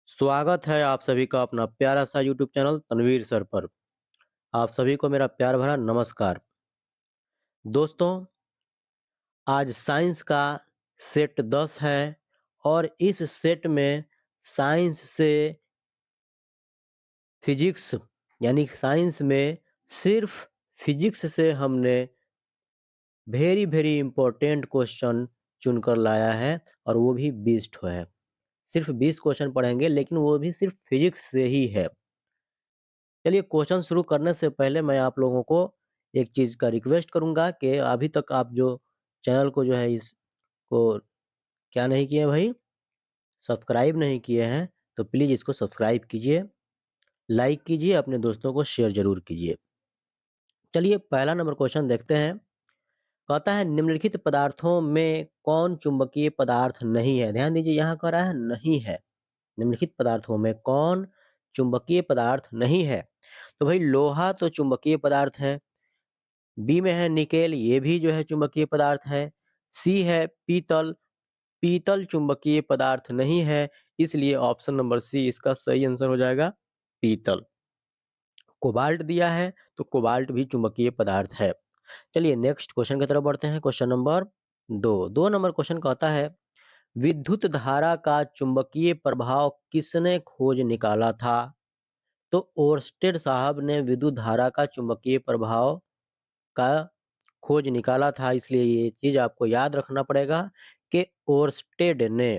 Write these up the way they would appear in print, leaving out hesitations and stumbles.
स्वागत है आप सभी का अपना प्यारा सा यूट्यूब चैनल तनवीर सर पर। आप सभी को मेरा प्यार भरा नमस्कार। दोस्तों, आज साइंस का सेट 10 है और इस सेट में साइंस से फिजिक्स यानी साइंस में सिर्फ फिजिक्स से हमने वेरी वेरी इंपॉर्टेंट क्वेश्चन चुनकर लाया है और वो भी 20 ठो है। सिर्फ 20 क्वेश्चन पढ़ेंगे लेकिन वो भी सिर्फ फिजिक्स से ही है। चलिए क्वेश्चन शुरू करने से पहले मैं आप लोगों को एक चीज़ का रिक्वेस्ट करूँगा कि अभी तक आप जो चैनल को जो है इसको क्या नहीं किए भाई? सब्सक्राइब नहीं किए हैं, तो प्लीज़ इसको सब्सक्राइब कीजिए, लाइक कीजिए, अपने दोस्तों को शेयर ज़रूर कीजिए। चलिए पहला नंबर क्वेश्चन देखते हैं। कहता है निम्नलिखित पदार्थों में कौन चुंबकीय पदार्थ नहीं है? ध्यान दीजिए यहाँ कह रहा है नहीं है। निम्नलिखित पदार्थों में कौन चुंबकीय पदार्थ नहीं है? तो भाई लोहा तो चुंबकीय पदार्थ है। बी में है निकेल, ये भी जो है चुंबकीय पदार्थ है। सी है पीतल, पीतल चुंबकीय पदार्थ नहीं है, इसलिए ऑप्शन नंबर सी इसका सही आंसर हो जाएगा पीतल। कोबाल्ट दिया है, तो कोबाल्ट भी चुंबकीय पदार्थ है। चलिए नेक्स्ट क्वेश्चन की तरफ बढ़ते हैं, क्वेश्चन नंबर 2। 2 नंबर क्वेश्चन कहता है विद्युत धारा का चुंबकीय प्रभाव किसने खोज निकाला था? तो ओर्स्टेड साहब ने विद्युत धारा का चुंबकीय प्रभाव का खोज निकाला था, इसलिए ये चीज़ आपको याद रखना पड़ेगा कि ओर्स्टेड ने,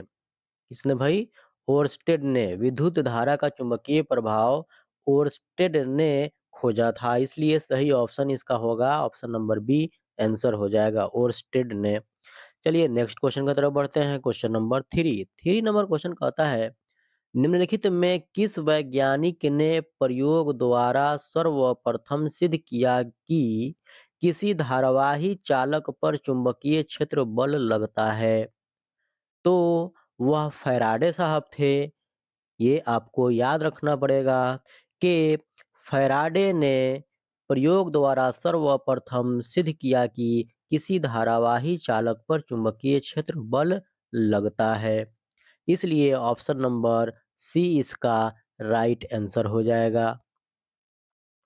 किसने भाई? ओर्स्टेड ने विद्युत धारा का चुंबकीय प्रभाव ओर्स्टेड ने खोजा था, इसलिए सही ऑप्शन इसका होगा ऑप्शन नंबर बी आंसर हो जाएगा ओर्स्टेड ने। चलिए नेक्स्ट क्वेश्चन की तरफ बढ़ते हैं, क्वेश्चन नंबर 3। 3 नंबर क्वेश्चन कहता है निम्नलिखित में किस वैज्ञानिक ने प्रयोग द्वारा सर्वप्रथम सिद्ध किया कि किसी धारावाही चालक पर चुंबकीय क्षेत्र बल लगता है? तो वह फैराडे साहब थे। ये आपको याद रखना पड़ेगा कि फैराडे ने प्रयोग द्वारा सर्वप्रथम सिद्ध किया कि किसी धारावाही चालक पर चुंबकीय क्षेत्र बल लगता है, इसलिए ऑप्शन नंबर सी इसका राइट आंसर हो जाएगा,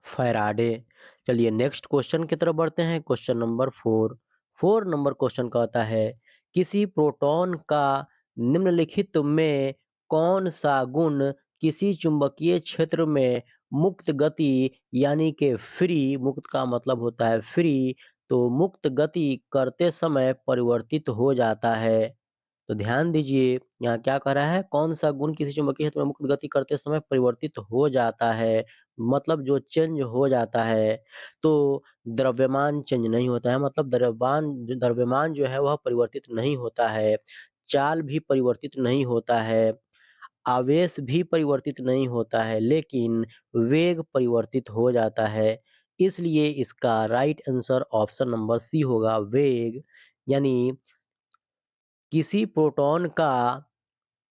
फैराडे। चलिए नेक्स्ट क्वेश्चन की तरफ बढ़ते हैं, क्वेश्चन नंबर 4। 4 नंबर क्वेश्चन कहता है किसी प्रोटॉन का निम्नलिखित में कौन सा गुण किसी चुंबकीय क्षेत्र में मुक्त गति यानी कि फ्री, मुक्त का मतलब होता है फ्री, तो मुक्त गति करते समय परिवर्तित हो जाता है? तो ध्यान दीजिए यहाँ क्या कह रहा है, कौन सा गुण किसी चुंबकीय क्षेत्र में मुक्त गति करते समय परिवर्तित हो जाता है, मतलब जो चेंज हो जाता है। तो द्रव्यमान चेंज नहीं होता है, मतलब द्रव्यमान जो है वह परिवर्तित नहीं होता है, चाल भी परिवर्तित नहीं होता है, आवेश भी परिवर्तित नहीं होता है, लेकिन वेग परिवर्तित हो जाता है। इसलिए इसका right answer option number C होगा वेग, यानी किसी प्रोटॉन का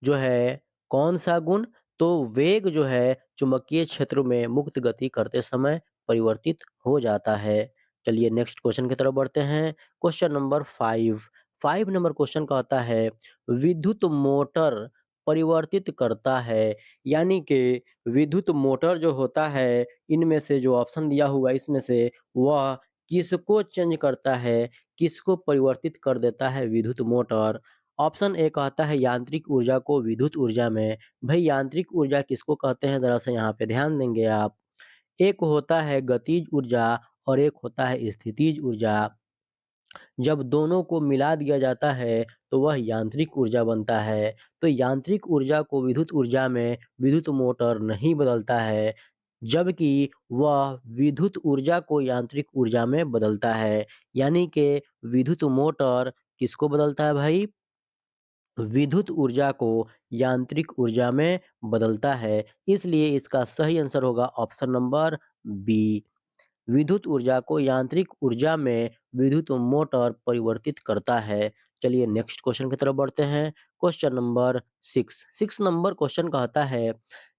जो है कौन-सा गुण? तो वेग जो है चुंबकीय क्षेत्र में मुक्त गति करते समय परिवर्तित हो जाता है। चलिए नेक्स्ट क्वेश्चन की तरफ बढ़ते हैं। Question number 5। 5 नंबर क्वेश्चन कहता है विद्युत मोटर परिवर्तित करता है, यानी कि विद्युत मोटर जो होता है इनमें से जो ऑप्शन दिया हुआ है इसमें से वह किसको चेंज करता है, किसको परिवर्तित कर देता है विद्युत मोटर? ऑप्शन ए कहता है यांत्रिक ऊर्जा को विद्युत ऊर्जा में। भई यांत्रिक ऊर्जा किसको कहते हैं ज़रा-सा यहाँ पे ध्यान देंगे आप। एक होता है गतिज ऊर्जा और एक होता है स्थितिज ऊर्जा। जब दोनों को मिला दिया जाता है तो वह यांत्रिक ऊर्जा बनता है। तो यांत्रिक ऊर्जा को विद्युत ऊर्जा में विद्युत मोटर नहीं बदलता है, जबकि वह विद्युत ऊर्जा को यांत्रिक ऊर्जा में बदलता है। यानी कि विद्युत मोटर किसको बदलता है भाई? विद्युत ऊर्जा को यांत्रिक ऊर्जा में बदलता है, इसलिए इसका सही आंसर होगा ऑप्शन नंबर बी। विद्युत ऊर्जा को यांत्रिक ऊर्जा में विद्युत मोटर परिवर्तित करता है। चलिए नेक्स्ट क्वेश्चन की तरफ बढ़ते हैं। Question number 6। 6 नंबर क्वेश्चन कहता है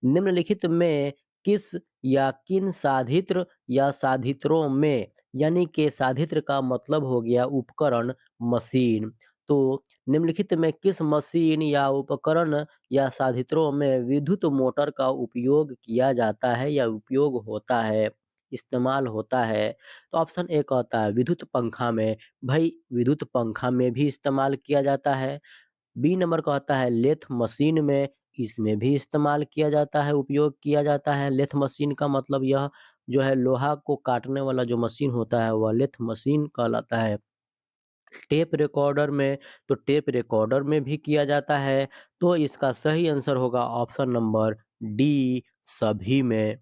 निम्नलिखित में किस या किन साधित्र या साधित्रों में, यानी कि साधित्र का मतलब हो गया उपकरण, मशीन, तो निम्नलिखित में किस मशीन या उपकरण या साधित्रों में विद्युत मोटर का उपयोग किया जाता है या उपयोग होता है, इस्तेमाल होता है? तो ऑप्शन ए कहता है विद्युत पंखा में, भाई विद्युत पंखा में भी इस्तेमाल किया जाता है। बी नंबर कहता है लेथ मशीन में, इसमें भी इस्तेमाल किया जाता है, उपयोग किया जाता है। लेथ मशीन का मतलब यह जो है लोहा को काटने वाला जो मशीन होता है वह लेथ मशीन कहलाता है। टेप रिकॉर्डर में, तो टेप रिकॉर्डर में भी किया जाता है। तो इसका सही आंसर होगा ऑप्शन नंबर डी, सभी में।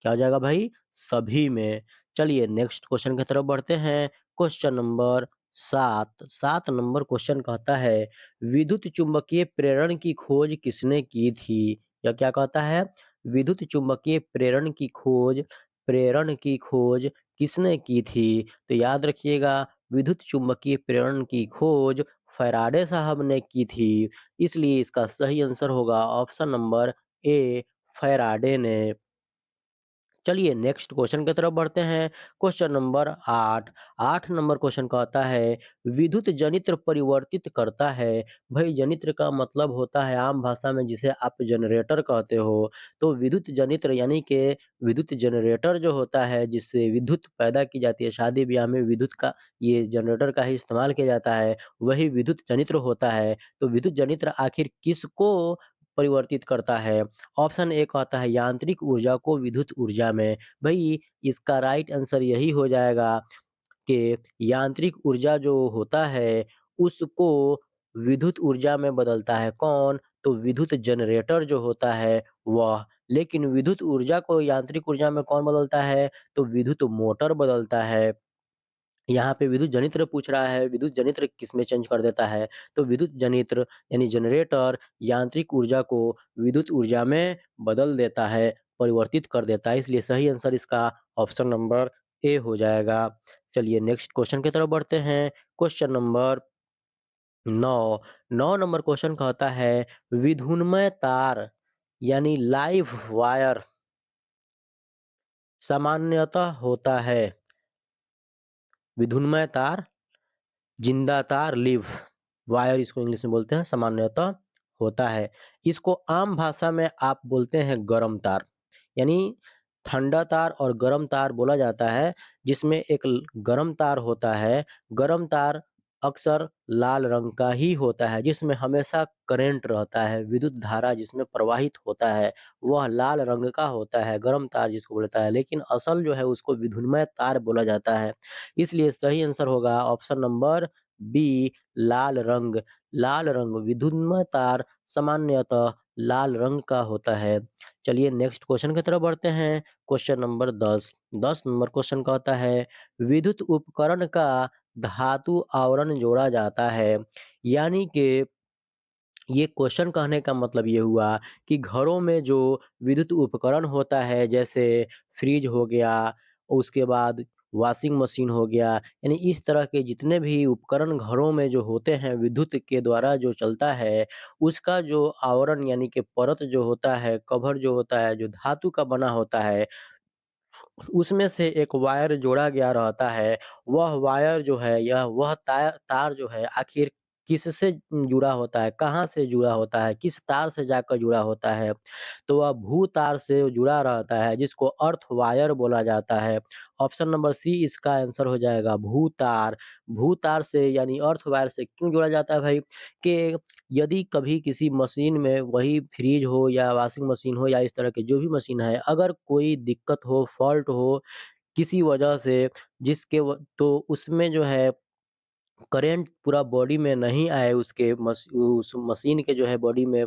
क्या हो जाएगा भाई? सभी में। चलिए नेक्स्ट क्वेश्चन की तरफ बढ़ते हैं। क्वेश्चन नंबर 7, 7 नंबर क्वेश्चन कहता है विद्युत चुम्बकीय प्रेरण की खोज किसने की थी? या क्या कहता है? विद्युत चुम्बकीय प्रेरण की खोज किसने की थी? तो याद रखिएगा विद्युत चुम्बकीय प्रेरण की खोज फैराडे साहब ने की थी। इसलिए इसका सही आंसर होगा ऑप्शन नंबर ए, फैराडे ने। चलिए नेक्स्ट क्वेश्चन की तरफ बढ़ते हैं। क्वेश्चन नंबर 8, 8 नंबर क्वेश्चन कहता है विद्युत जनित्र परिवर्तित करता है। भाई जनित्र का मतलब होता है आम भाषा में जिसे आप जनरेटर कहते हो। तो विद्युत जनित्र यानी कि विद्युत जनरेटर जो होता है जिससे विद्युत पैदा की जाती है, शादी ब्याह में विद्युत का ये जनरेटर का ही इस्तेमाल किया जाता है, वही विद्युत जनित्र होता है। तो विद्युत जनित्र आखिर किसको परिवर्तित करता है? ऑप्शन ए कहता है यांत्रिक ऊर्जा को विद्युत ऊर्जा में। भई इसका राइट आंसर यही हो जाएगा कि यांत्रिक ऊर्जा जो होता है उसको विद्युत ऊर्जा में बदलता है कौन? तो विद्युत जनरेटर जो होता है वह। लेकिन विद्युत ऊर्जा को यांत्रिक ऊर्जा में कौन बदलता है? तो विद्युत मोटर बदलता है। यहाँ पे विद्युत जनित्र पूछ रहा है, विद्युत जनित्र किसमें चेंज कर देता है? तो विद्युत जनित्र यानी जनरेटर यांत्रिक ऊर्जा को विद्युत ऊर्जा में बदल देता है, परिवर्तित कर देता है। इसलिए सही आंसर इसका ऑप्शन नंबर ए हो जाएगा। चलिए नेक्स्ट क्वेश्चन की तरफ बढ़ते हैं। क्वेश्चन नंबर 9, 9 नंबर क्वेश्चन कहता है विधुन्मय तार यानी लाइव वायर सामान्यतः होता है। विधुन्मय तार, जिंदा तार, लिव वायर इसको इंग्लिश में बोलते हैं, सामान्यतः होता है। इसको आम भाषा में आप बोलते हैं गरम तार, यानी ठंडा तार और गरम तार बोला जाता है। जिसमें एक गरम तार होता है, गरम तार अक्सर लाल रंग का ही होता है, जिसमें हमेशा करंट रहता है, विद्युत धारा जिसमें प्रवाहित होता है वह लाल रंग का होता है, गरम तार जिसको बोलता है। लेकिन असल जो है उसको विधुन्मय तार बोला जाता है। इसलिए सही आंसर होगा ऑप्शन नंबर बी, लाल रंग। लाल रंग विद्युन्मय तार सामान्यतः लाल रंग का होता है। चलिए नेक्स्ट क्वेश्चन की तरफ बढ़ते हैं। क्वेश्चन नंबर 10, 10 नंबर क्वेश्चन कहता है विद्युत उपकरण का धातु आवरण जोड़ा जाता है। यानी कि ये क्वेश्चन कहने का मतलब ये हुआ कि घरों में जो विद्युत उपकरण होता है जैसे फ्रिज हो गया, उसके बाद वॉशिंग मशीन हो गया, यानी इस तरह के जितने भी उपकरण घरों में जो होते हैं विद्युत के द्वारा जो चलता है, उसका जो आवरण यानी कि परत जो होता है, कवर जो होता है, जो धातु का बना होता है, उसमें से एक वायर जोड़ा गया रहता है। वह वायर जो है यह वह तार जो है आखिर किससे जुड़ा होता है, कहाँ से जुड़ा होता है, किस तार से जाकर जुड़ा होता है? तो वह भू तार से जुड़ा रहता है जिसको अर्थ वायर बोला जाता है। ऑप्शन नंबर सी इसका आंसर हो जाएगा भू तार। भू तार से यानी अर्थ वायर से क्यों जोड़ा जाता है भाई? कि यदि कभी किसी मशीन में वही फ्रिज हो या वॉशिंग मशीन हो या इस तरह की जो भी मशीन है, अगर कोई दिक्कत हो, फ़ॉल्ट हो किसी वजह से तो उसमें जो है करंट पूरा बॉडी में नहीं आए उसके उस मशीन के जो है बॉडी में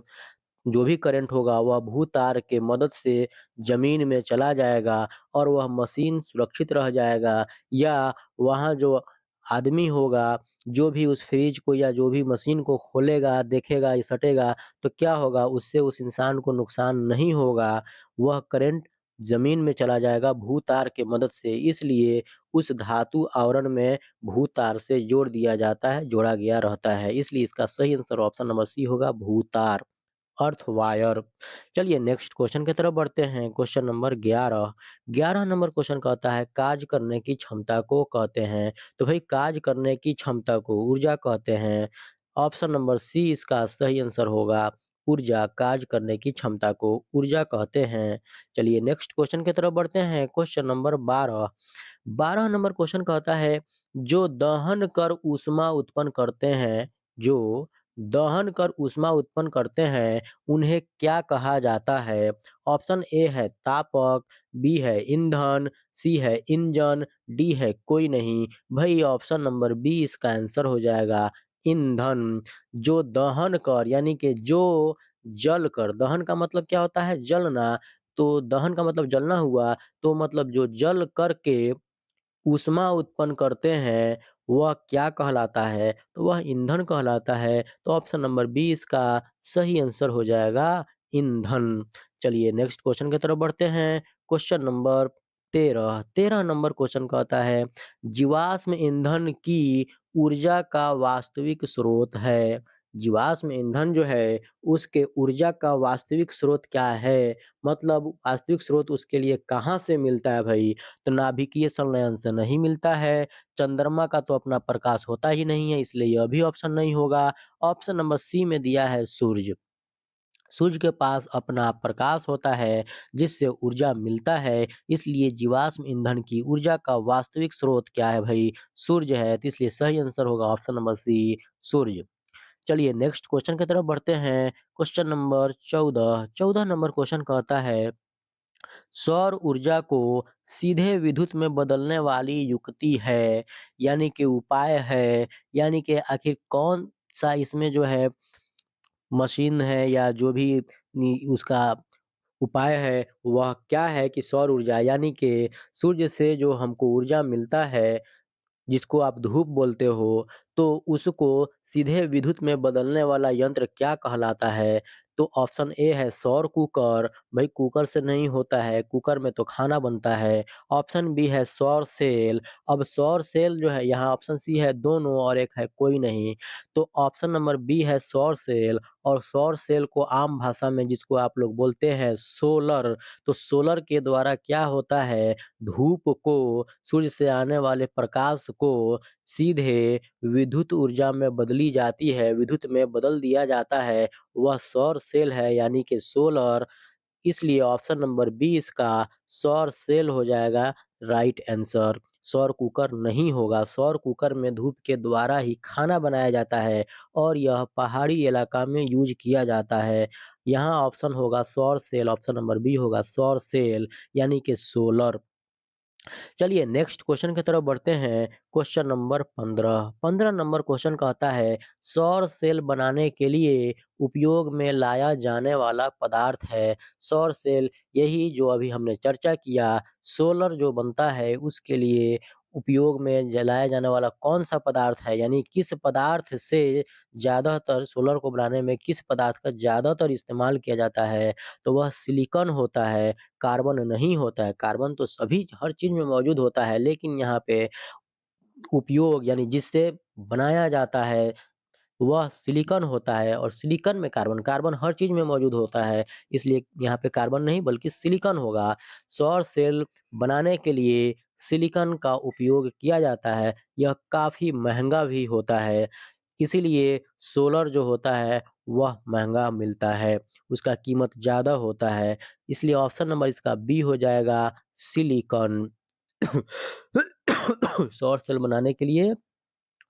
जो भी करंट होगा वह भू-तार के मदद से ज़मीन में चला जाएगा और वह मशीन सुरक्षित रह जाएगा या वहाँ जो आदमी होगा, जो भी उस फ्रिज को या जो भी मशीन को खोलेगा, देखेगा या सटेगा, तो क्या होगा उससे उस इंसान को नुकसान नहीं होगा। वह करंट ज़मीन में चला जाएगा भू-तार के मदद से, इसलिए उस धातु आवरण में भू-तार से जोड़ दिया जाता है, जोड़ा गया रहता है। इसलिए इसका सही आंसर ऑप्शन नंबर सी होगा भू-तार। Earth wire. चलिए नेक्स्ट क्वेश्चन की तरफ बढ़ते हैं। क्वेश्चन नंबर 11, 11 नंबर क्वेश्चन कहता है कार्य करने की क्षमता को कहते हैं। तो भाई कार्य करने की क्षमता को ऊर्जा कहते हैं। ऑप्शन नंबर सी इसका सही आंसर होगा। ऊर्जा कार्य करने की क्षमता को ऊर्जा कहते हैं। चलिए नेक्स्ट क्वेश्चन की तरफ बढ़ते हैं। Question number 12। 12 नंबर क्वेश्चन कहता है, जो दहन कर ऊष्मा उत्पन्न करते हैं, जो दहन कर ऊष्मा उत्पन्न करते हैं, उन्हें क्या कहा जाता है? ऑप्शन ए है तापक, बी है ईंधन, सी है इंजन, डी है कोई नहीं। भाई ऑप्शन नंबर बी इसका आंसर हो जाएगा ईंधन। जो दहन कर यानी कि जो जल कर, दहन का मतलब क्या होता है? जलना। तो दहन का मतलब जलना हुआ, तो मतलब जो जल करके ऊष्मा उत्पन्न करते हैं, वह क्या कहलाता है? तो वह ईंधन कहलाता है। तो ऑप्शन नंबर बी इसका सही आंसर हो जाएगा ईंधन। चलिए नेक्स्ट क्वेश्चन की तरफ बढ़ते हैं। Question number 13। 13 नंबर क्वेश्चन कहता है, जीवाश्म ईंधन की ऊर्जा का वास्तविक स्रोत है। जीवाश्म ईंधन जो है, उसके ऊर्जा का वास्तविक स्रोत क्या है? मतलब वास्तविक स्रोत उसके लिए कहाँ से मिलता है भाई? तो नाभिकीय संलयन से नहीं मिलता है। चंद्रमा का तो अपना प्रकाश होता ही नहीं है, इसलिए यह भी ऑप्शन नहीं होगा। ऑप्शन नंबर सी में दिया है सूर्य। सूर्य के पास अपना प्रकाश होता है, जिससे ऊर्जा मिलता है। इसलिए जीवाश्म ईंधन की ऊर्जा का वास्तविक स्रोत क्या है भाई? सूर्य है। तो इसलिए सही आंसर होगा ऑप्शन नंबर सी, सूर्य। चलिए नेक्स्ट क्वेश्चन की तरफ बढ़ते हैं। Question number 14। 14 नंबर क्वेश्चन कहता है, सौर ऊर्जा को सीधे विद्युत में बदलने वाली युक्ति है, यानी कि उपाय है, यानी कि आखिर कौन सा इसमें जो है मशीन है या जो भी उसका उपाय है, वह क्या है कि सौर ऊर्जा यानी कि सूर्य से जो हमको ऊर्जा मिलता है, जिसको आप धूप बोलते हो, तो उसको सीधे विद्युत में बदलने वाला यंत्र क्या कहलाता है? तो ऑप्शन ए है सौर कुकर। भाई कुकर से नहीं होता है, कुकर में तो खाना बनता है। ऑप्शन बी है सौर सेल। अब सौर सेल जो है, यहाँ ऑप्शन सी है दोनों और एक है कोई नहीं। तो ऑप्शन नंबर बी है सौर सेल। और सौर सेल को आम भाषा में जिसको आप लोग बोलते हैं सोलर, तो सोलर के द्वारा क्या होता है, धूप को, सूर्य से आने वाले प्रकाश को सीधे विद्युत ऊर्जा में बदली जाती है, विद्युत में बदल दिया जाता है, वह सौर सेल है यानी कि सोलर। इसलिए ऑप्शन नंबर बी इसका सौर सेल हो जाएगा राइट आंसर। सौर कुकर नहीं होगा। सौर कुकर में धूप के द्वारा ही खाना बनाया जाता है और यह पहाड़ी इलाका में यूज किया जाता है। यहाँ ऑप्शन होगा सौर सेल, ऑप्शन नंबर बी होगा सौर सेल यानी कि सोलर। चलिए नेक्स्ट क्वेश्चन की तरफ बढ़ते हैं। Question number 15। 15 नंबर क्वेश्चन कहता है, सौर सेल बनाने के लिए उपयोग में लाया जाने वाला पदार्थ है। सौर सेल यही जो अभी हमने चर्चा किया, सोलर जो बनता है उसके लिए उपयोग में जलाया जाने वाला कौन सा पदार्थ है, यानी किस पदार्थ से ज़्यादातर सोलर को बनाने में किस पदार्थ का ज़्यादातर इस्तेमाल किया जाता है? तो वह सिलिकॉन होता है, कार्बन नहीं होता है। कार्बन तो सभी हर चीज़ में मौजूद होता है, लेकिन यहाँ पे उपयोग यानी जिससे बनाया जाता है, वह सिलिकॉन होता है और सिलिकॉन में कार्बन, कार्बन हर चीज़ में मौजूद होता है, इसलिए यहाँ पे कार्बन नहीं बल्कि सिलिकॉन होगा। सौर सेल बनाने के लिए सिलिकॉन का उपयोग किया जाता है, यह काफ़ी महँगा भी होता है, इसीलिए सोलर जो होता है वह महँगा मिलता है, उसका कीमत ज़्यादा होता है, इसलिए ऑप्शन नंबर इसका बी हो जाएगा सिलिकॉन। सौर सेल बनाने के लिए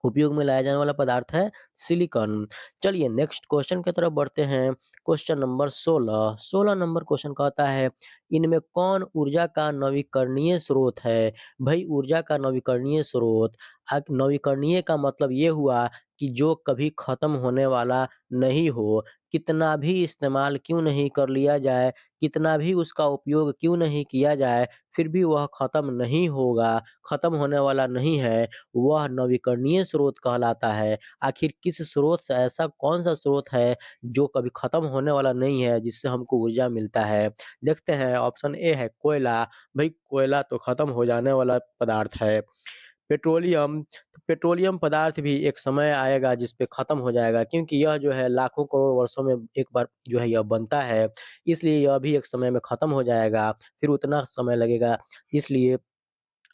उपयोग में लाया जाने वाला पदार्थ है सिलिकॉन। चलिए नेक्स्ट क्वेश्चन की तरफ बढ़ते हैं। Question number 16। 16 नंबर क्वेश्चन कहता है, इनमें कौन ऊर्जा का नवीकरणीय स्रोत है? भाई ऊर्जा का नवीकरणीय स्रोत, नवीकरणीय का मतलब ये हुआ कि जो कभी खत्म होने वाला नहीं हो, कितना भी इस्तेमाल क्यों नहीं कर लिया जाए, कितना भी उसका उपयोग क्यों नहीं किया जाए, फिर भी वह खत्म नहीं होगा, खत्म होने वाला नहीं है, वह नवीकरणीय स्रोत कहलाता है। आखिर किस स्रोत से, ऐसा कौन-सा स्रोत है जो कभी खत्म होने वाला नहीं है, जिससे हमको ऊर्जा मिलता है? देखते हैं ऑप्शन ए है कोयला। भई कोयला तो खत्म हो जाने वाला पदार्थ है। पेट्रोलियम, पेट्रोलियम पदार्थ भी एक समय आएगा जिस पे खत्म हो जाएगा, क्योंकि यह जो है लाखों करोड़ वर्षों में एक बार जो है यह बनता है, इसलिए यह भी एक समय में खत्म हो जाएगा, फिर उतना समय लगेगा, इसलिए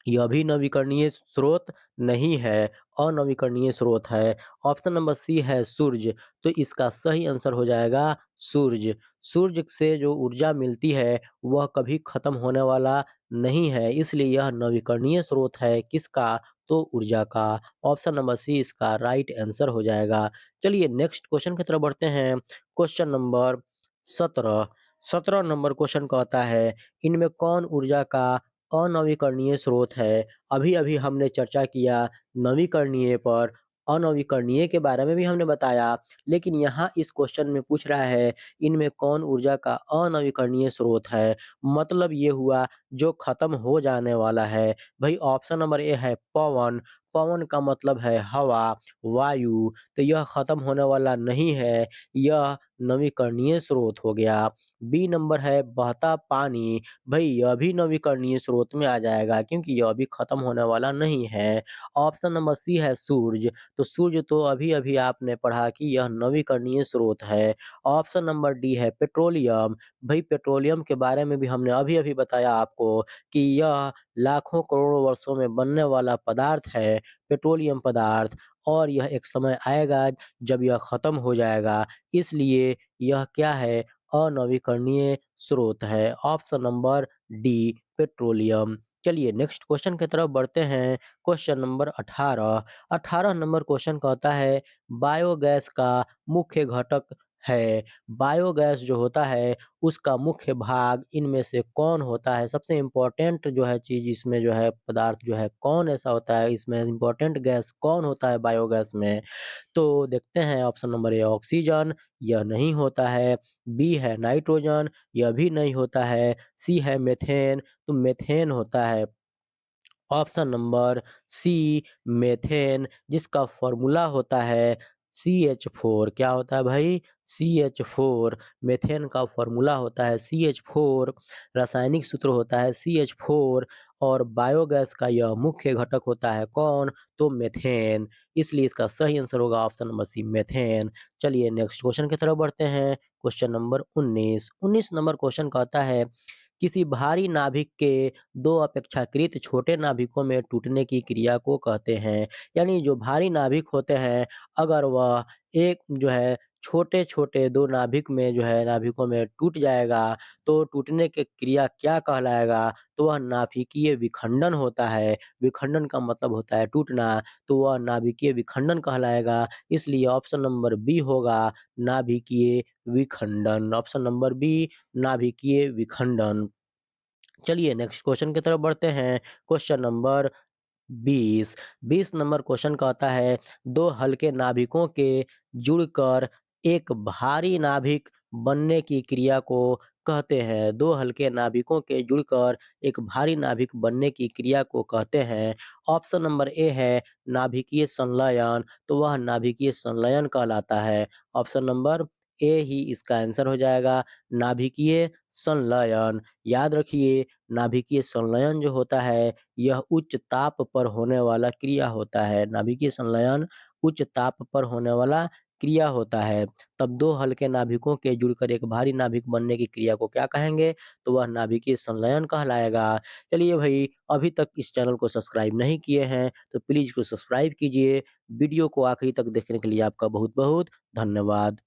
यह भी नवीकरणीय स्रोत नहीं है, अनवीकरणीय स्रोत है। ऑप्शन नंबर सी है सूर्य, तो इसका सही आंसर हो जाएगा सूर्य। सूर्य से जो ऊर्जा मिलती है, वह कभी खत्म होने वाला नहीं है, इसलिए यह नवीकरणीय स्रोत है। किसका? तो ऊर्जा का। ऑप्शन नंबर सी इसका राइट आंसर हो जाएगा। चलिए नेक्स्ट क्वेश्चन की तरफ बढ़ते हैं। Question number 17। 17 नंबर क्वेश्चन कहता है, इनमें कौन ऊर्जा का अनवीकरणीय स्रोत है? अभी-अभी हमने चर्चा किया नवीकरणीय पर, अनवीकरणीय के बारे में भी हमने बताया, लेकिन यहाँ इस क्वेश्चन में पूछ रहा है, इनमें कौन ऊर्जा का अनवीकरणीय स्रोत है? मतलब ये हुआ जो खत्म हो जाने वाला है। भई ऑप्शन नंबर ए है पवन, पवन का मतलब है हवा, वायु, तो यह खत्म होने वाला नहीं है, यह नवीकरणीय स्रोत हो गया। बी नंबर है बहता पानी, भई यह भी नवीकरणीय स्रोत में आ जाएगा क्योंकि यह भी खत्म होने वाला नहीं है। ऑप्शन नंबर सी है सूरज, तो सूर्य तो अभी-अभी आपने पढ़ा कि यह नवीकरणीय स्रोत है। ऑप्शन नंबर डी है पेट्रोलियम, भई पेट्रोलियम के बारे में भी हमने अभी-अभी बताया आपको कि यह लाखों करोड़ों वर्षों में बनने वाला पदार्थ है, पेट्रोलियम पदार्थ, और यह एक समय आएगा जब यह खत्म हो जाएगा, इसलिए यह क्या है? अनवीकरणीय स्रोत है। Option number D petroleum. चलिए नेक्स्ट क्वेश्चन की तरफ बढ़ते हैं। Question number 18। 18 नंबर क्वेश्चन कहता है, बायोगैस का मुख्य घटक है। बायोगैस जो होता है उसका मुख्य भाग इनमें से कौन होता है? सबसे इम्पोर्टेंट जो है चीज़ इसमें जो है पदार्थ जो है कौन ऐसा होता है, इसमें इम्पोर्टेंट गैस कौन होता है बायोगैस में? तो देखते हैं ऑप्शन नंबर ए ऑक्सीजन, यह नहीं होता है। बी है नाइट्रोजन, यह भी नहीं होता है। सी है मीथेन, तो मीथेन होता है। ऑप्शन नंबर सी मीथेन, जिसका फॉर्मूला होता है CH4। क्या होता है भाई? CH4। मीथेन का फॉर्मूला होता है CH4, रासायनिक सूत्र होता है CH4, और बायोगैस का यह मुख्य घटक होता है कौन? तो मीथेन। इसलिए इसका सही आंसर होगा ऑप्शन नंबर सी मीथेन। चलिए नेक्स्ट क्वेश्चन की तरफ बढ़ते हैं। Question number 19। 19 नंबर क्वेश्चन कहता है, किसी भारी नाभिक के दो अपेक्षाकृत छोटे नाभिकों में टूटने की क्रिया को कहते हैं। यानी जो भारी नाभिक होते हैं, अगर वह एक जो है छोटे-छोटे 2 नाभिक में जो है नाभिकों में टूट जाएगा, तो टूटने की क्रिया क्या कहलाएगा? तो वह नाभिकीय विखंडन होता है। विखंडन का मतलब होता है टूटना, तो वह नाभिकीय विखंडन कहलाएगा। इसलिए ऑप्शन नंबर बी होगा नाभिकीय विखंडन। ऑप्शन नंबर बी नाभिकीय विखंडन। चलिए नेक्स्ट क्वेश्चन की तरफ बढ़ते हैं। Question number 20। 20 नंबर क्वेश्चन कहता है, दो हल्के नाभिकों के जुड़कर एक भारी नाभिक बनने की क्रिया को कहते हैं। दो हल्के नाभिकों के जुड़कर एक भारी नाभिक बनने की क्रिया को कहते हैं। ऑप्शन नंबर ए है नाभिकीय संलयन, तो वह नाभिकीय संलयन कहलाता है। ऑप्शन नंबर ए ही इसका आंसर हो जाएगा, नाभिकीय संलयन। याद रखिए नाभिकीय संलयन जो होता है, यह उच्च ताप पर होने वाला क्रिया होता है। नाभिकीय संलयन उच्च ताप पर होने वाला क्रिया होता है। तब दो हल्के नाभिकों के जुड़कर एक भारी नाभिक बनने की क्रिया को क्या कहेंगे? तो वह नाभिकीय संलयन कहलाएगा। चलिए भई, अभी तक इस चैनल को सब्सक्राइब नहीं किए हैं, तो प्लीज़ इसको सब्सक्राइब कीजिए। वीडियो को आखिरी तक देखने के लिए आपका बहुत-बहुत धन्यवाद।